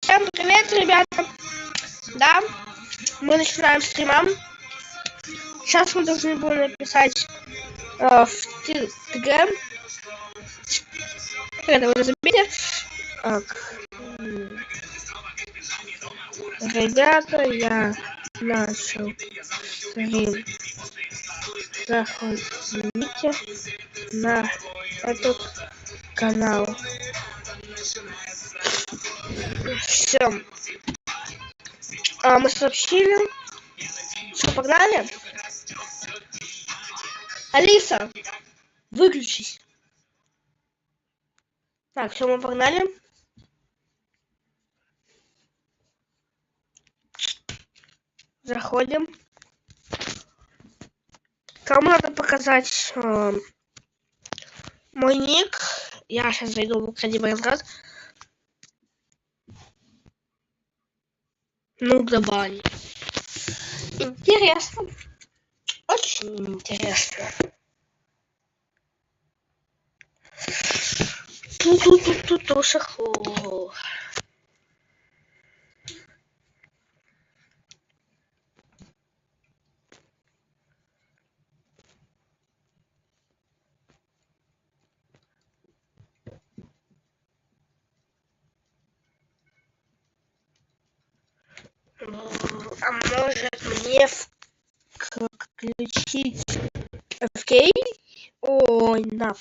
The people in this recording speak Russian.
Всем привет, ребята! Да, мы начинаем стримом. Сейчас мы должны будем написать в Telegram. Это вы забейте. Так. Ребята, я начал стрим. Заходите на этот канал. Все. Мы сообщили. Что, погнали? Алиса, выключись. Так, все, мы погнали. Заходим. Кому надо показать мой ник? Я сейчас зайду в Академию Разрад. Ну, добавить. Интересно. Очень интересно. Ту-ту-ту-ту-ту, шаху. А может мне включить FK? Ой, да.